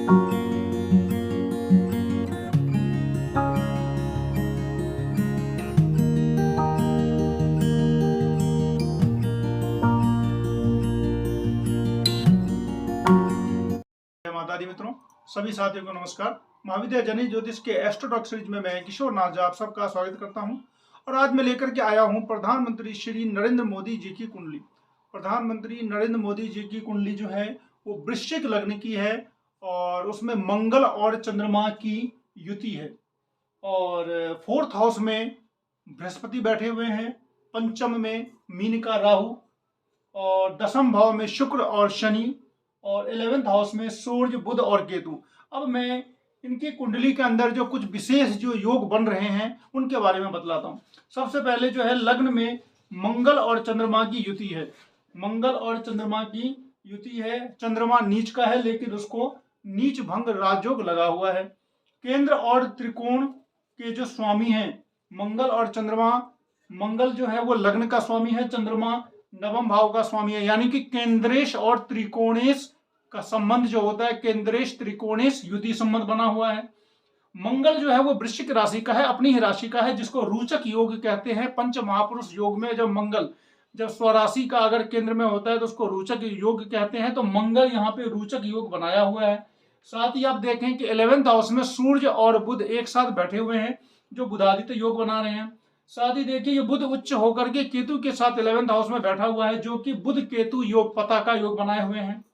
माता दी मित्रों, सभी साथियों को नमस्कार। महाविद्या जननी ज्योतिष के एस्ट्रोटॉक सीरीज में मैं किशोर नाथ आप सबका स्वागत करता हूं। और आज मैं लेकर के आया हूं प्रधानमंत्री श्री नरेंद्र मोदी जी की कुंडली। प्रधानमंत्री नरेंद्र मोदी जी की कुंडली जो है वो वृश्चिक लग्न की है और उसमें मंगल और चंद्रमा की युति है। और 4th हाउस में बृहस्पति बैठे हुए हैं, पंचम में मीन का राहु और 10वें भाव में शुक्र और शनि और 11th हाउस में सूर्य बुध और केतु। अब मैं इनकी कुंडली के अंदर जो कुछ विशेष जो योग बन रहे हैं उनके बारे में बतलाता हूँ। सबसे पहले जो है लग्न में मंगल और चंद्रमा की युति है। मंगल और चंद्रमा की युति है। चंद्रमा नीच का है लेकिन उसको नीच भंग राजयोग लगा हुआ है। केंद्र और त्रिकोण के जो स्वामी हैं मंगल और चंद्रमा, मंगल जो है वो लग्न का स्वामी है, चंद्रमा नवम भाव का स्वामी है, यानी कि केंद्रेश और त्रिकोणेश का संबंध जो होता है केंद्रेश त्रिकोणेश युति संबंध बना हुआ है। मंगल जो है वो वृश्चिक राशि का है, अपनी ही राशि का है, जिसको रोचक योग कहते हैं। पंच महापुरुष योग में जब मंगल जब स्वराशि का अगर केंद्र में होता है तो उसको रोचक योग कहते हैं। तो मंगल यहाँ पे रोचक योग बनाया हुआ है। साथ ही आप देखें कि 11th हाउस में सूर्य और बुध एक साथ बैठे हुए हैं जो बुधादित्य योग बना रहे हैं। साथ ही देखिए ये बुध उच्च होकर के केतु के साथ 11th हाउस में बैठा हुआ है जो कि बुध केतु योग पता का योग बनाए हुए हैं।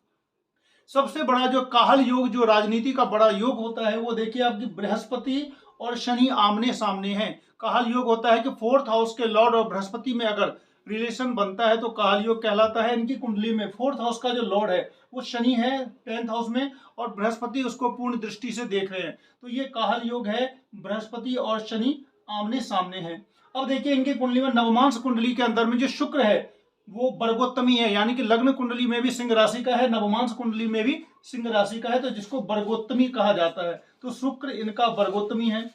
सबसे बड़ा जो काहल योग जो राजनीति का बड़ा योग होता है वो देखिए आपकी बृहस्पति और शनि आमने सामने हैं। काहल योग होता है कि 4th हाउस के लॉर्ड और बृहस्पति में अगर रिलेशन बनता है तो काहल योग कहलाता है। इनकी कुंडली में 4th हाउस का जो लॉर्ड है वो शनि है 10th हाउस में और बृहस्पति उसको पूर्ण दृष्टि से देख रहे हैं। तो ये काहल योग है, बृहस्पति और शनि आमने सामने हैं। अब देखिए इनकी कुंडली में नवमांश कुंडली के अंदर में जो शुक्र है वो वर्गोत्तमी है, यानी कि लग्न कुंडली में भी सिंह राशि का है, नवमांश कुंडली में भी सिंह राशि का है, तो जिसको वर्गोत्तमी कहा जाता है। तो शुक्र इनका वर्गोत्तमी है।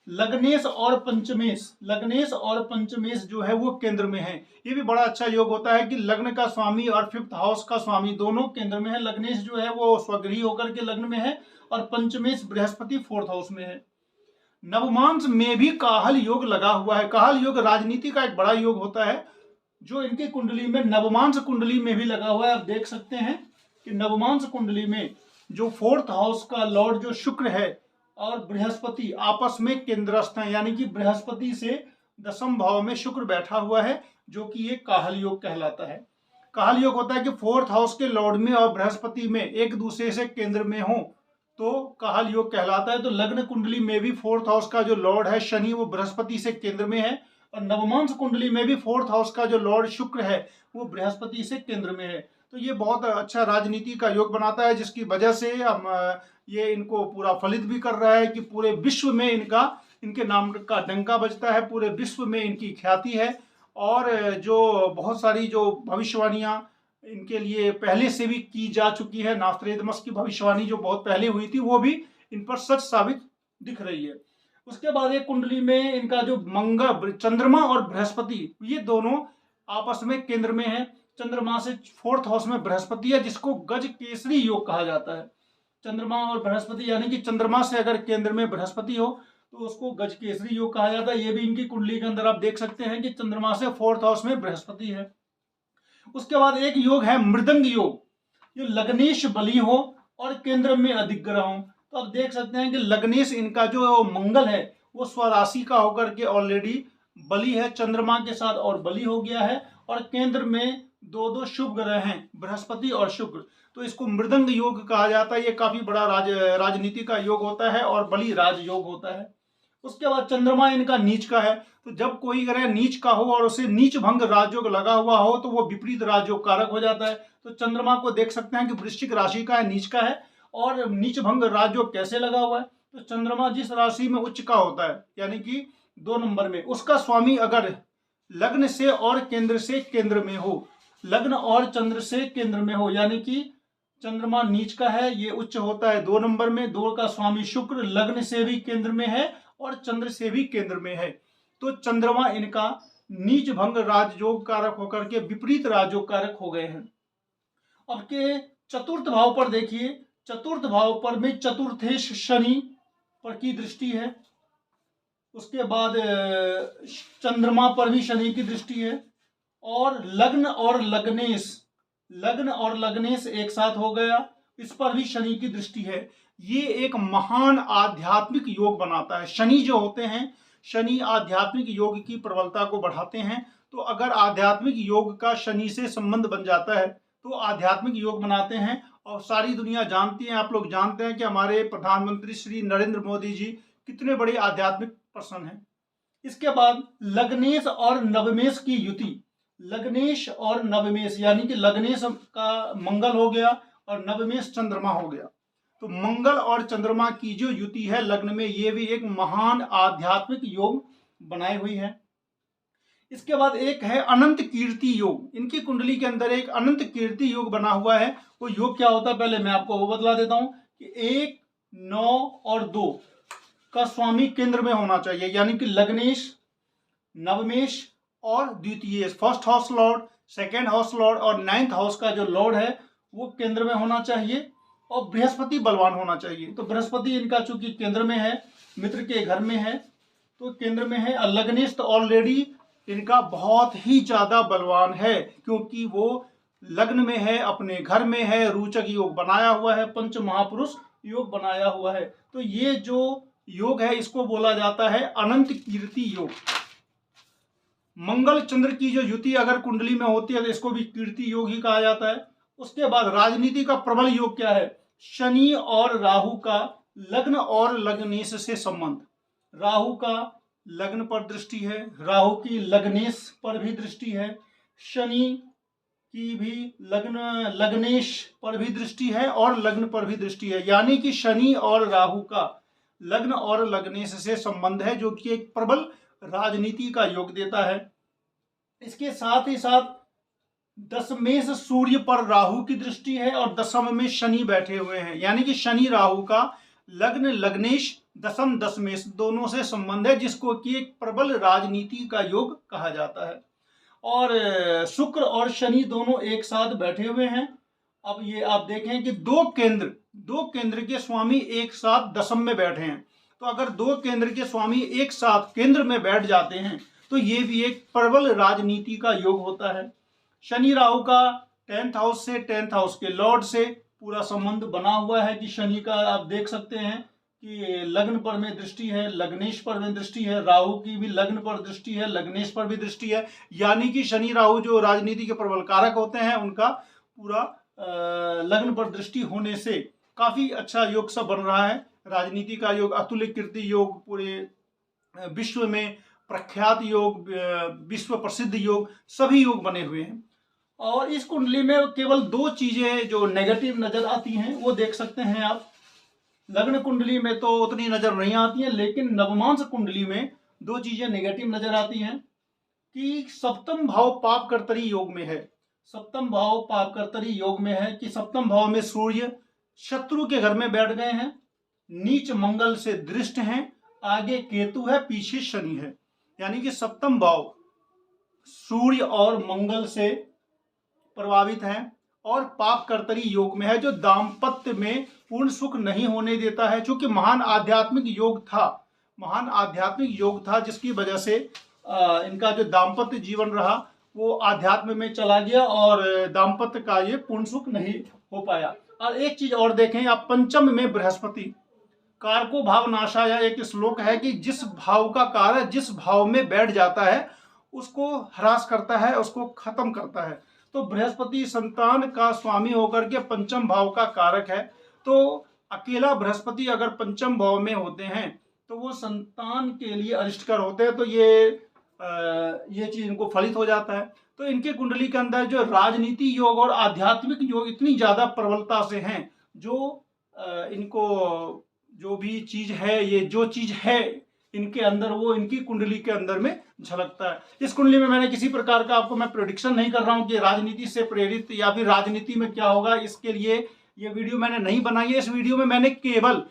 लग्नेश और पंचमेश, लग्नेश और पंचमेश जो है वो केंद्र में है। ये भी बड़ा अच्छा योग होता है कि लग्न का स्वामी और 5th हाउस का स्वामी दोनों केंद्र में है। लग्नेश जो है वो स्वगृही होकर के लग्न में है और पंचमेश बृहस्पति 4th हाउस में है। नवमांश में भी काहल योग लगा हुआ है। काहल योग राजनीति का एक बड़ा योग होता है जो इनकी कुंडली में नवमांश कुंडली में भी लगा हुआ है। आप देख सकते हैं कि नवमांश कुंडली में जो 4th हाउस का लॉर्ड जो शुक्र है और बृहस्पति आपस में केंद्रस्थ हैं, यानी कि बृहस्पति से 10वें भाव में शुक्र बैठा हुआ है जो कि ये काहल योग कहलाता है। काहल योग होता है कि 4th हाउस के लॉर्ड में और बृहस्पति में एक दूसरे से केंद्र में हो तो काहल योग कहलाता है। तो लग्न कुंडली में भी 4th हाउस का जो लॉर्ड है शनि वो बृहस्पति से केंद्र में है और नवमांश कुंडली में भी 4th हाउस का जो लॉर्ड शुक्र है वो बृहस्पति से केंद्र में है। तो ये बहुत अच्छा राजनीति का योग बनाता है जिसकी वजह से हम ये इनको पूरा फलित भी कर रहा है कि पूरे विश्व में इनके नाम का डंका बजता है, पूरे विश्व में इनकी ख्याति है। और जो बहुत सारी जो भविष्यवाणियां इनके लिए पहले से भी की जा चुकी है, नास्ट्रेदमस की भविष्यवाणी जो बहुत पहले हुई थी वो भी इन पर सच साबित दिख रही है। उसके बाद एक कुंडली में इनका जो मंगल, चंद्रमा और बृहस्पति ये दोनों आपस में केंद्र में है। चंद्रमा से 4th हाउस में बृहस्पति है जिसको गज केसरी योग कहा जाता है। चंद्रमा और बृहस्पति यानी कि चंद्रमा से अगर केंद्र में बृहस्पति हो तो उसको गज केसरी योग कहा जाता है। ये भी इनकी कुंडली के अंदर आप देख सकते हैं कि चंद्रमा से 4th हाउस में बृहस्पति है। उसके बाद एक योग है मृदंग योग, जो लग्नेश बली हो और केंद्र में अधिक ग्रह हो। तो आप देख सकते हैं कि लग्नेश इनका जो मंगल है वो स्वराशि का होकर के ऑलरेडी बली है चंद्रमा के साथ और बली हो गया है और केंद्र में दो शुभ ग्रह हैं बृहस्पति और शुक्र। तो इसको मृदंग योग कहा जाता है। ये काफी बड़ा राजनीति का योग होता है और बली राज योग होता है। उसके बाद चंद्रमा इनका नीच का है। तो जब कोई ग्रह नीच का हो और उसे नीच भंग राजयोग लगा हुआ हो तो वो विपरीत राजयोग कारक हो जाता है। तो चंद्रमा को देख सकते हैं कि वृश्चिक राशि का है, नीच का है और नीच भंग राजयोग कैसे लगा हुआ है। तो चंद्रमा जिस राशि में उच्च का होता है यानी कि 2 नंबर में, उसका स्वामी अगर लग्न से और केंद्र से केंद्र में हो, लग्न और चंद्र से केंद्र में हो, यानी कि चंद्रमा नीच का है, ये उच्च होता है 2 नंबर में, 2 का स्वामी शुक्र लग्न से भी केंद्र में है और चंद्र से भी केंद्र में है। तो चंद्रमा इनका नीच भंग राजयोग कारक होकर के विपरीत राजयोग कारक हो गए हैं। अब के चतुर्थ भाव पर देखिए चतुर्थ भाव पर में चतुर्थेश शनि पर की दृष्टि है। उसके बाद चंद्रमा पर भी शनि की दृष्टि है। और लग्न और लग्नेश एक साथ हो गया, इस पर भी शनि की दृष्टि है। ये एक महान आध्यात्मिक योग बनाता है। शनि जो होते हैं, शनि आध्यात्मिक योग की प्रबलता को बढ़ाते हैं। तो अगर आध्यात्मिक योग का शनि से संबंध बन जाता है तो आध्यात्मिक योग बनाते हैं। और सारी दुनिया जानती है, आप लोग जानते हैं कि हमारे प्रधानमंत्री श्री नरेंद्र मोदी जी कितने बड़े आध्यात्मिक पर्सन हैं। इसके बाद लग्नेश और नवमेश की युति, लग्नेश और नवमेश यानी कि लग्नेश का मंगल हो गया और नवमेश चंद्रमा हो गया। तो मंगल और चंद्रमा की जो युति है लग्न में, ये भी एक महान आध्यात्मिक योग बनाई हुई है। इसके बाद एक है अनंत कीर्ति योग। इनकी कुंडली के अंदर एक अनंत कीर्ति योग बना हुआ है। वो योग क्या होता है पहले मैं आपको वो बतला देता हूं कि 1, 9 और 2 का स्वामी केंद्र में होना चाहिए, यानी कि लग्नेश, नवमेश और द्वितीय, first house Lord, second house Lord और 9th हाउस का जो लॉर्ड है वो केंद्र में होना चाहिए। और बृहस्पति बलवान होना चाहिए। तो बृहस्पति इनका चूंकि केंद्र में है, मित्र के घर में है, तो केंद्र में है। लग्नेश तो ऑलरेडी इनका बहुत ही ज्यादा बलवान है, क्योंकि वो लग्न में है, अपने घर में है, रोचक योग बनाया हुआ है, पंच महापुरुष योग बनाया हुआ है। तो ये जो योग है इसको बोला जाता है अनंत कीर्ति योग। मंगल चंद्र की जो युति अगर कुंडली में होती है तो इसको भी कीर्ति योग ही कहा जाता है। उसके बाद राजनीति का प्रबल योग क्या है? शनि और राहु का लग्न और लग्नेश से संबंध। राहु का लग्न पर दृष्टि है, राहु की लग्नेश पर भी दृष्टि है, शनि की भी लग्नेश पर भी दृष्टि है और लग्न पर भी दृष्टि है। यानी कि शनि और राहु का लग्न और लग्नेश से संबंध है, जो कि एक प्रबल राजनीति का योग देता है। इसके साथ ही साथ दशमेश सूर्य पर राहु की दृष्टि है और दशम में शनि बैठे हुए हैं। यानी कि शनि राहु का लग्न लग्नेश दशम दशमेश दोनों से संबंध है, जिसको कि एक प्रबल राजनीति का योग कहा जाता है। और शुक्र और शनि दोनों एक साथ बैठे हुए हैं। अब ये आप देखें कि दो केंद्र के स्वामी एक साथ दशम में बैठे हैं। तो अगर दो केंद्र के स्वामी एक साथ केंद्र में बैठ जाते हैं तो ये भी एक प्रबल राजनीति का योग होता है। शनि राहु का 10th हाउस से 10th हाउस के लॉर्ड से पूरा संबंध बना हुआ है कि शनि का आप देख सकते हैं कि लग्न पर में दृष्टि है, लग्नेश पर में दृष्टि है, राहु की भी लग्न पर दृष्टि है, लग्नेश पर भी दृष्टि है। यानी कि शनि राहु जो राजनीति के प्रबल कारक होते हैं उनका पूरा लग्न पर दृष्टि होने से काफी अच्छा योग सब बन रहा है। राजनीति का योग, अतुल्य कीर्ति योग, पूरे विश्व में प्रख्यात योग, विश्व प्रसिद्ध योग, सभी योग बने हुए हैं। और इस कुंडली में केवल दो चीजें जो नेगेटिव नजर आती हैं वो देख सकते हैं आप। लग्न कुंडली में तो उतनी नजर नहीं आती है, लेकिन नवमांश कुंडली में दो चीजें नेगेटिव नजर आती हैं कि सप्तम भाव पाप कर्तरी योग में है। सप्तम भाव पाप कर्तरी योग में है कि सप्तम भाव में सूर्य शत्रु के घर में बैठ गए हैं, नीच मंगल से दृष्ट हैं, आगे केतु है, पीछे शनि है। यानी कि सप्तम भाव सूर्य और मंगल से प्रभावित है और पाप कर्तरी योग में है, जो दाम्पत्य में पूर्ण सुख नहीं होने देता है। चूंकि महान आध्यात्मिक योग था जिसकी वजह से इनका जो दाम्पत्य जीवन रहा वो आध्यात्म में चला गया और दाम्पत्य का ये पूर्ण सुख नहीं हो पाया। और एक चीज और देखें आप, पंचम में बृहस्पति कारको भाव नाशाया, एक श्लोक है कि जिस भाव का कारक जिस भाव में बैठ जाता है उसको ह्रास करता है, उसको खत्म करता है। तो बृहस्पति संतान का स्वामी होकर के पंचम भाव का कारक है। तो अकेला बृहस्पति अगर पंचम भाव में होते हैं तो वो संतान के लिए अरिष्टकर होते हैं। तो ये चीज इनको फलित हो जाता है। तो इनके कुंडली के अंदर जो राजनीति योग और आध्यात्मिक योग इतनी ज्यादा प्रबलता से हैं, जो इनको जो भी चीज है, ये जो चीज है इनके अंदर वो इनकी कुंडली के अंदर में झलकता है। इस कुंडली में मैंने किसी प्रकार का आपको मैं प्रेडिक्शन नहीं कर रहा हूं कि राजनीति से प्रेरित या फिर राजनीति में क्या होगा, इसके लिए ये वीडियो मैंने नहीं बनाई है। इस वीडियो में मैंने केवल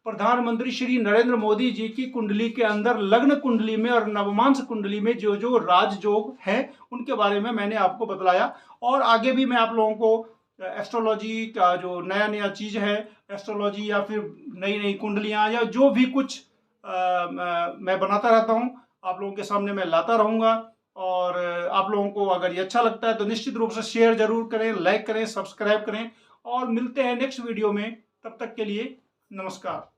प्रधानमंत्री श्री नरेंद्र मोदी जी की कुंडली के अंदर लग्न कुंडली में और नवमांश कुंडली में जो राजयोग है उनके बारे में मैंने आपको बतलाया। और आगे भी मैं आप लोगों को एस्ट्रोलॉजी का जो नया नया चीज़ है, एस्ट्रोलॉजी या फिर नई नई कुंडलियाँ या जो भी कुछ मैं बनाता रहता हूँ, आप लोगों के सामने मैं लाता रहूँगा। और आप लोगों को अगर ये अच्छा लगता है तो निश्चित रूप से शेयर जरूर करें, लाइक करें, सब्सक्राइब करें, और मिलते हैं नेक्स्ट वीडियो में। तब तक के लिए नमस्कार।